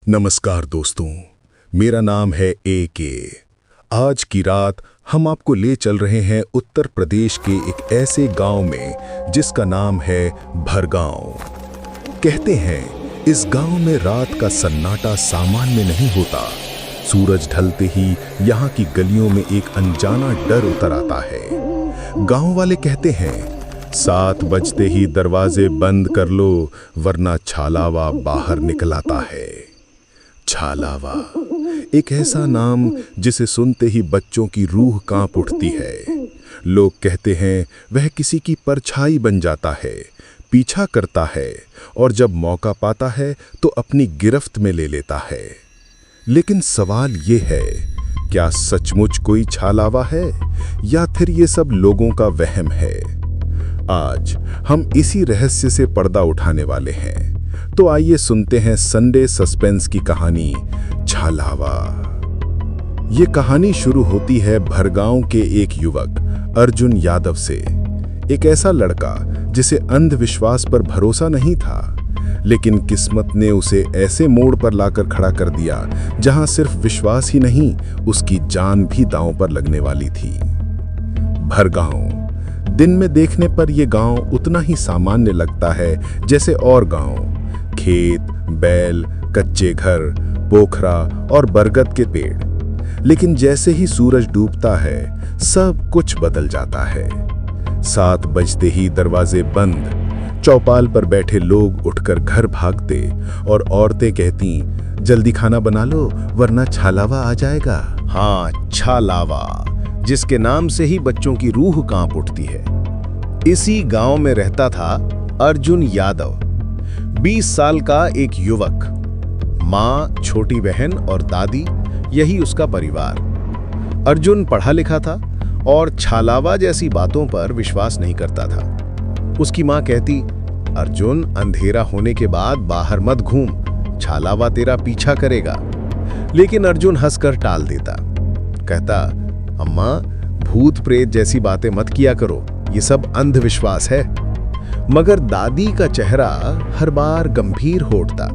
नमस्कार दोस्तों, मेरा नाम है AK। आज की रात हम आपको ले चल रहे हैं उत्तर प्रदेश के एक ऐसे गांव में जिसका नाम है भरगांव। कहते हैं इस गांव में रात का सन्नाटा सामान्य नहीं होता। सूरज ढलते ही यहाँ की गलियों में एक अनजाना डर उतर आता है। गांव वाले कहते हैं 7 बजते ही दरवाजे बंद कर लो वरना छालावा बाहर निकल आता है। छालावा, एक ऐसा नाम जिसे सुनते ही बच्चों की रूह कांप उठती है। लोग कहते हैं वह किसी की परछाई बन जाता है, पीछा करता है और जब मौका पाता है तो अपनी गिरफ्त में ले लेता है। लेकिन सवाल ये है, क्या सचमुच कोई छालावा है या फिर ये सब लोगों का वहम है? आज हम इसी रहस्य से पर्दा उठाने वाले हैं। तो आइए सुनते हैं संडे सस्पेंस की कहानी छालावा। ये कहानी शुरू होती है भरगांव के एक युवक अर्जुन यादव से। एक ऐसा लड़का जिसे अंधविश्वास पर भरोसा नहीं था, लेकिन किस्मत ने उसे ऐसे मोड़ पर लाकर खड़ा कर दिया जहां सिर्फ विश्वास ही नहीं, उसकी जान भी दांव पर लगने वाली थी। भरगांव, दिन में देखने पर यह गांव उतना ही सामान्य लगता है जैसे और गांव। खेत, बैल, कच्चे घर, पोखरा और बरगद के पेड़। लेकिन जैसे ही सूरज डूबता है सब कुछ बदल जाता है। 7 बजते ही दरवाजे बंद, चौपाल पर बैठे लोग उठकर घर भागते और औरतें कहती जल्दी खाना बना लो वरना छालावा आ जाएगा। हाँ, छालावा, जिसके नाम से ही बच्चों की रूह कांप उठती है। इसी गांव में रहता था अर्जुन यादव, 20 साल का एक युवक। माँ, छोटी बहन और दादी, यही उसका परिवार। अर्जुन पढ़ा लिखा था और छालावा जैसी बातों पर विश्वास नहीं करता था। उसकी माँ कहती, अर्जुन, अंधेरा होने के बाद बाहर मत घूम, छालावा तेरा पीछा करेगा। लेकिन अर्जुन हंसकर टाल देता, कहता, अम्मा, भूत प्रेत जैसी बातें मत किया करो, ये सब अंधविश्वास है। मगर दादी का चेहरा हर बार गंभीर हो उठता।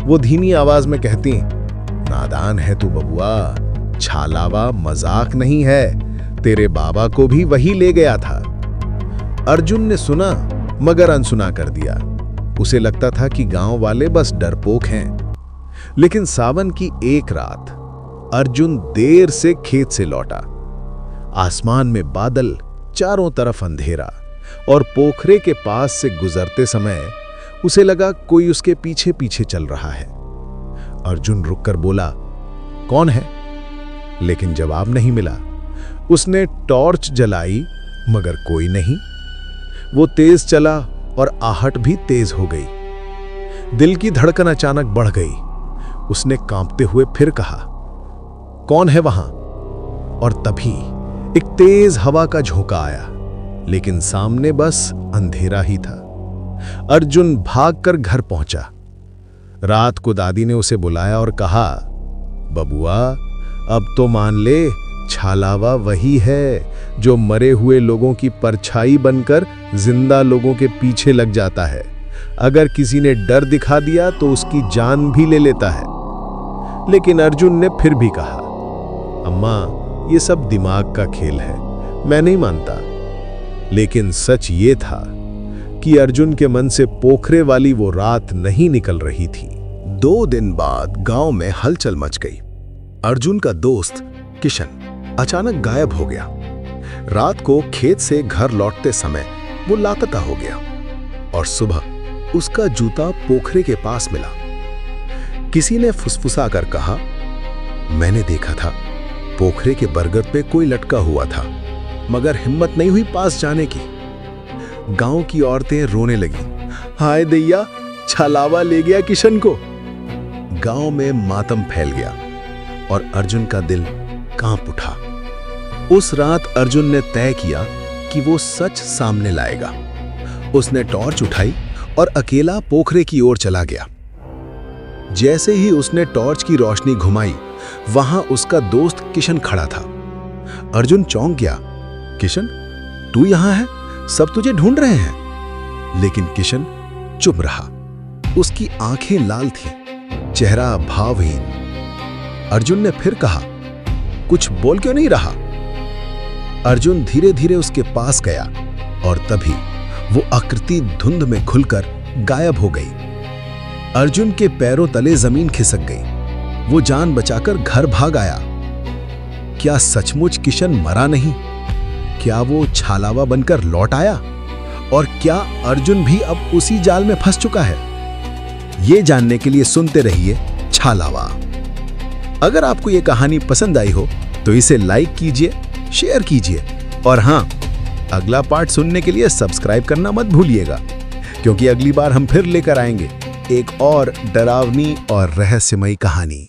वो धीमी आवाज में कहती, नादान है तू बबुआ, छालावा मजाक नहीं है, तेरे बाबा को भी वही ले गया था। अर्जुन ने सुना मगर अनसुना कर दिया। उसे लगता था कि गांव वाले बस डरपोक हैं। लेकिन सावन की एक रात अर्जुन देर से खेत से लौटा। आसमान में बादल, चारों तरफ अंधेरा, और पोखरे के पास से गुजरते समय उसे लगा कोई उसके पीछे पीछे चल रहा है। अर्जुन रुककर बोला, कौन है? लेकिन जवाब नहीं मिला। उसने टॉर्च जलाई मगर कोई नहीं। वो तेज चला और आहट भी तेज हो गई। दिल की धड़कन अचानक बढ़ गई। उसने कांपते हुए फिर कहा, कौन है वहां? और तभी एक तेज हवा का झोंका आया, लेकिन सामने बस अंधेरा ही था। अर्जुन भागकर घर पहुंचा। रात को दादी ने उसे बुलाया और कहा, बबुआ, अब तो मान ले, छालावा वही है जो मरे हुए लोगों की परछाई बनकर जिंदा लोगों के पीछे लग जाता है। अगर किसी ने डर दिखा दिया तो उसकी जान भी ले लेता है। लेकिन अर्जुन ने फिर भी कहा, अम्मा, ये सब दिमाग का खेल है, मैं नहीं मानता। लेकिन सच ये था कि अर्जुन के मन से पोखरे वाली वो रात नहीं निकल रही थी। 2 दिन बाद गांव में हलचल मच गई। अर्जुन का दोस्त किशन अचानक गायब हो गया। रात को खेत से घर लौटते समय वो लापता हो गया और सुबह उसका जूता पोखरे के पास मिला। किसी ने फुसफुसा कर कहा, मैंने देखा था, पोखरे के बरगद पे कोई लटका हुआ था, मगर हिम्मत नहीं हुई पास जाने की। गांव की औरतें रोने लगी, हाय दैया, छालावा ले गया किशन को। गांव में मातम फैल गया और अर्जुन का दिल कांप उठा। उस रात अर्जुन ने तय किया कि वो सच सामने लाएगा। उसने टॉर्च उठाई और अकेला पोखरे की ओर चला गया। जैसे ही उसने टॉर्च की रोशनी घुमाई, वहां उसका दोस्त किशन खड़ा था। अर्जुन चौंक गया, किशन, तू यहां है? सब तुझे ढूंढ रहे हैं। लेकिन किशन चुप रहा। उसकी आंखें लाल थीं चेहरा भावहीन। अर्जुन ने फिर कहा, कुछ बोल क्यों नहीं रहा? अर्जुन धीरे धीरे उसके पास गया और तभी वो आकृति धुंध में खुलकर गायब हो गई। अर्जुन के पैरों तले जमीन खिसक गई। वो जान बचाकर घर भाग आया। क्या सचमुच किशन मरा नहीं? क्या वो छालावा बनकर लौट आया? और क्या अर्जुन भी अब उसी जाल में फंस चुका है? ये जानने के लिए सुनते रहिए छालावा। अगर आपको ये कहानी पसंद आई हो तो इसे लाइक कीजिए, शेयर कीजिए और हां, अगला पार्ट सुनने के लिए सब्सक्राइब करना मत भूलिएगा, क्योंकि अगली बार हम फिर लेकर आएंगे एक और डरावनी और रहस्यमयी कहानी।